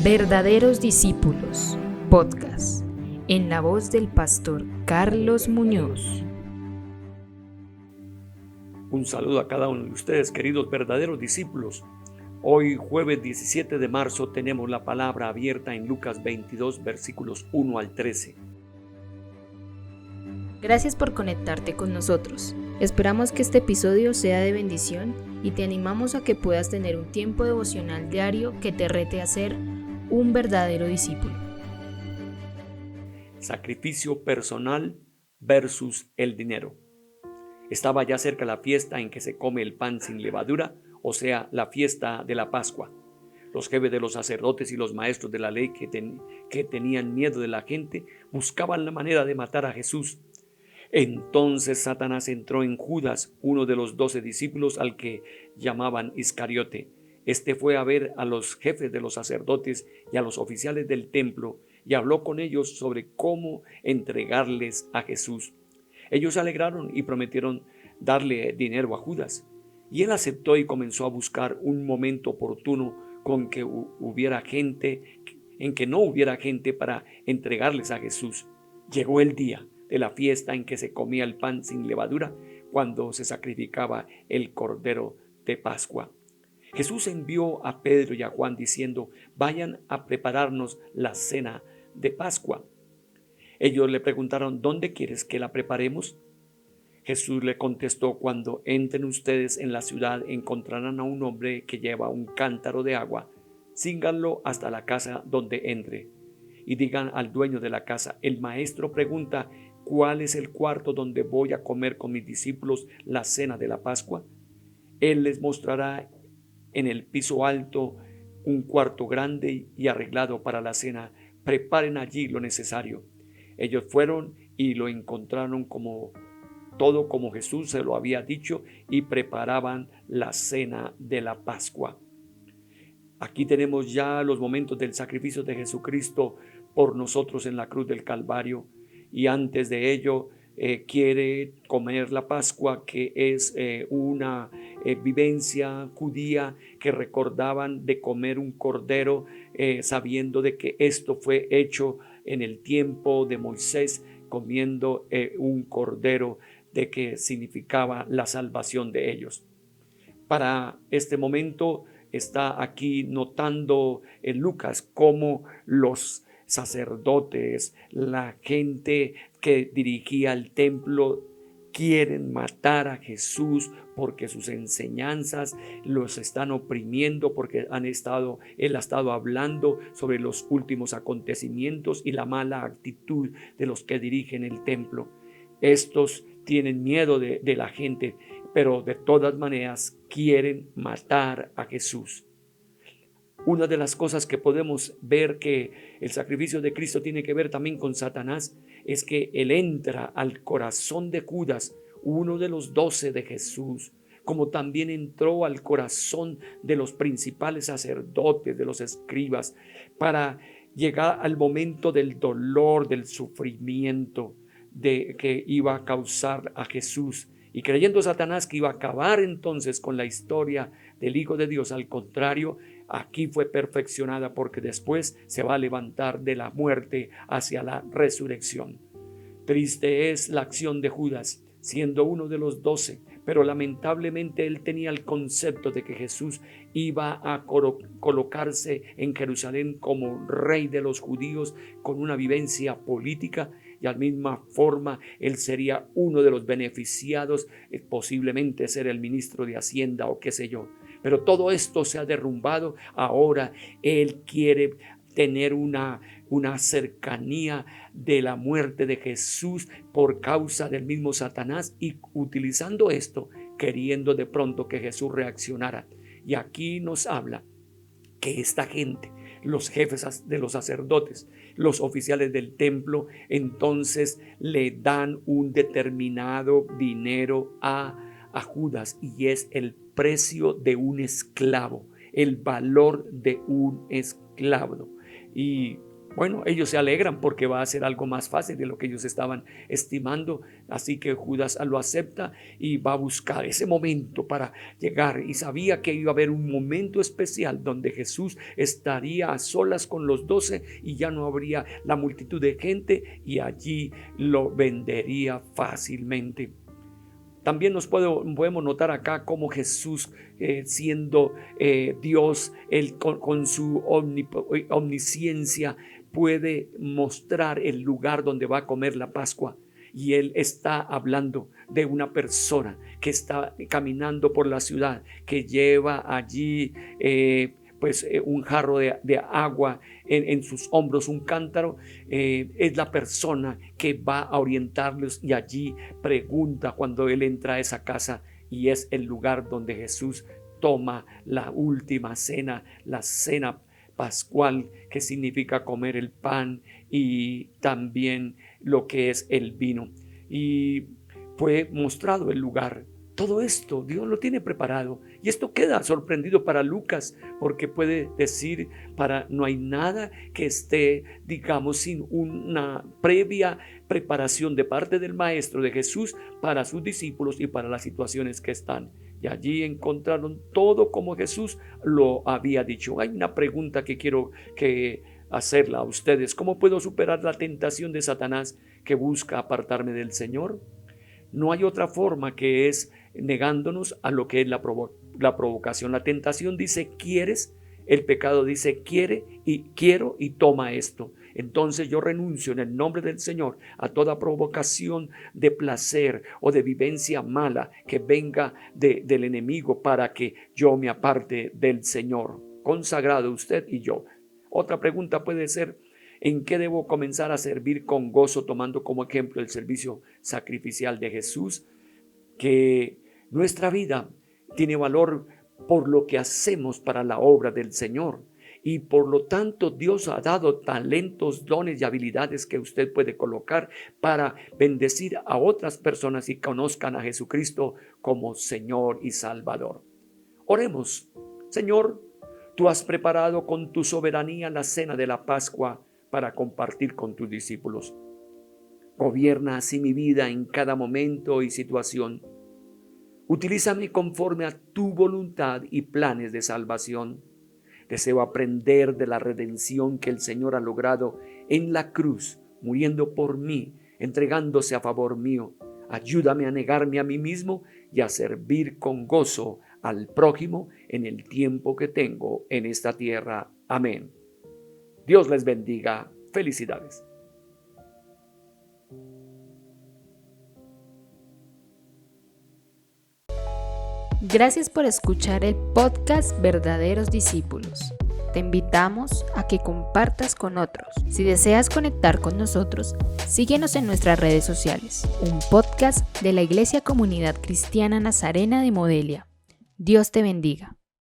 Verdaderos Discípulos, podcast, en la voz del pastor Carlos Muñoz. Un saludo a cada uno de ustedes, queridos verdaderos discípulos. Hoy, jueves 17 de marzo, tenemos la palabra abierta en Lucas 22, versículos 1 al 13. Gracias por conectarte con nosotros. Esperamos que este episodio sea de bendición y te animamos a que puedas tener un tiempo devocional diario que te rete a ser un verdadero discípulo. Sacrificio personal versus el dinero. Estaba ya cerca la fiesta en que se come el pan sin levadura, o sea, la fiesta de la Pascua. Los jefes de los sacerdotes y los maestros de la ley que tenían miedo de la gente buscaban la manera de matar a Jesús. Entonces Satanás entró en Judas, uno de los 12 discípulos al que llamaban Iscariote. Este fue a ver a los jefes de los sacerdotes y a los oficiales del templo y habló con ellos sobre cómo entregarles a Jesús. Ellos se alegraron y prometieron darle dinero a Judas. Y él aceptó y comenzó a buscar un momento oportuno en que no hubiera gente para entregarles a Jesús. Llegó el día de la fiesta en que se comía el pan sin levadura, cuando se sacrificaba el cordero de Pascua. Jesús envió a Pedro y a Juan diciendo: vayan a prepararnos la cena de Pascua. Ellos le preguntaron: ¿dónde quieres que la preparemos? Jesús le contestó: cuando entren ustedes en la ciudad encontrarán a un hombre que lleva un cántaro de agua. Síganlo hasta la casa donde entre y digan al dueño de la casa: el maestro pregunta, ¿cuál es el cuarto donde voy a comer con mis discípulos la cena de la Pascua? Él les mostrará en el piso alto un cuarto grande y arreglado para la cena. Preparen allí lo necesario. Ellos fueron y lo encontraron todo como Jesús se lo había dicho, y preparaban la cena de la Pascua. Aquí tenemos ya los momentos del sacrificio de Jesucristo por nosotros en la cruz del Calvario, y antes de ello quiere comer la Pascua, que es una vivencia judía que recordaban de comer un cordero, sabiendo de que esto fue hecho en el tiempo de Moisés, comiendo un cordero, de que significaba la salvación de ellos. Para este momento está aquí notando en Lucas cómo los sacerdotes, la gente que dirigía el templo, quieren matar a Jesús porque sus enseñanzas los están oprimiendo, porque él ha estado hablando sobre los últimos acontecimientos y la mala actitud de los que dirigen el templo. Estos tienen miedo de la gente, pero de todas maneras quieren matar a Jesús. Una de las cosas que podemos ver que el sacrificio de Cristo tiene que ver también con Satanás es que él entra al corazón de Judas, uno de los 12 de Jesús, como también entró al corazón de los principales sacerdotes, de los escribas, para llegar al momento del dolor, del sufrimiento que iba a causar a Jesús. Y creyendo Satanás que iba a acabar entonces con la historia del Hijo de Dios, al contrario, aquí fue perfeccionada, porque después se va a levantar de la muerte hacia la resurrección. Triste es la acción de Judas, siendo uno de los 12, pero lamentablemente él tenía el concepto de que Jesús iba a colocarse en Jerusalén como rey de los judíos, con una vivencia política, y al misma forma él sería uno de los beneficiados, posiblemente ser el ministro de Hacienda o qué sé yo. Pero todo esto se ha derrumbado. Ahora él quiere tener una cercanía de la muerte de Jesús por causa del mismo Satanás, y utilizando esto, queriendo de pronto que Jesús reaccionara. Y aquí nos habla que esta gente, los jefes de los sacerdotes, los oficiales del templo, entonces le dan un determinado dinero a Judas, y es el precio de un esclavo, el valor de un esclavo. Y Bueno, ellos se alegran porque va a ser algo más fácil de lo que ellos estaban estimando. Así que Judas lo acepta y va a buscar ese momento para llegar. Y sabía que iba a haber un momento especial donde Jesús estaría a solas con los 12 y ya no habría la multitud de gente y allí lo vendería fácilmente. También podemos notar acá cómo Jesús, siendo Dios, él con su omnisciencia, puede mostrar el lugar donde va a comer la Pascua. Y él está hablando de una persona que está caminando por la ciudad, que lleva allí un jarro de agua en sus hombros, un cántaro. Es la persona que va a orientarlos y allí pregunta cuando él entra a esa casa, y es el lugar donde Jesús toma la última cena, la cena pascual, que significa comer el pan y también lo que es el vino. Y fue mostrado el lugar. Todo esto Dios lo tiene preparado, y esto queda sorprendido para Lucas, porque puede decir, no hay nada que esté, digamos, sin una previa preparación de parte del Maestro, de Jesús, para sus discípulos y para las situaciones que están. Y allí encontraron todo como Jesús lo había dicho. Hay una pregunta que quiero hacerla a ustedes. ¿Cómo puedo superar la tentación de Satanás que busca apartarme del Señor? No hay otra forma que es negándonos a lo que es la provocación. La tentación dice ¿quieres? El pecado dice quiero y toma esto. Entonces yo renuncio en el nombre del Señor a toda provocación de placer o de vivencia mala que venga del enemigo para que yo me aparte del Señor. Consagrado usted y yo. Otra pregunta puede ser: ¿en qué debo comenzar a servir con gozo, tomando como ejemplo el servicio sacrificial de Jesús? Que nuestra vida tiene valor por lo que hacemos para la obra del Señor, y por lo tanto Dios ha dado talentos, dones y habilidades que usted puede colocar para bendecir a otras personas y conozcan a Jesucristo como Señor y Salvador. Oremos. Señor, tú has preparado con tu soberanía la cena de la Pascua para compartir con tus discípulos. Gobierna así mi vida en cada momento y situación. Utilízame conforme a tu voluntad y planes de salvación. Deseo aprender de la redención que el Señor ha logrado en la cruz, muriendo por mí, entregándose a favor mío. Ayúdame a negarme a mí mismo y a servir con gozo al prójimo en el tiempo que tengo en esta tierra. Amén. Dios les bendiga. Felicidades. Gracias por escuchar el podcast Verdaderos Discípulos. Te invitamos a que compartas con otros. Si deseas conectar con nosotros, síguenos en nuestras redes sociales. Un podcast de la Iglesia Comunidad Cristiana Nazarena de Modelia. Dios te bendiga.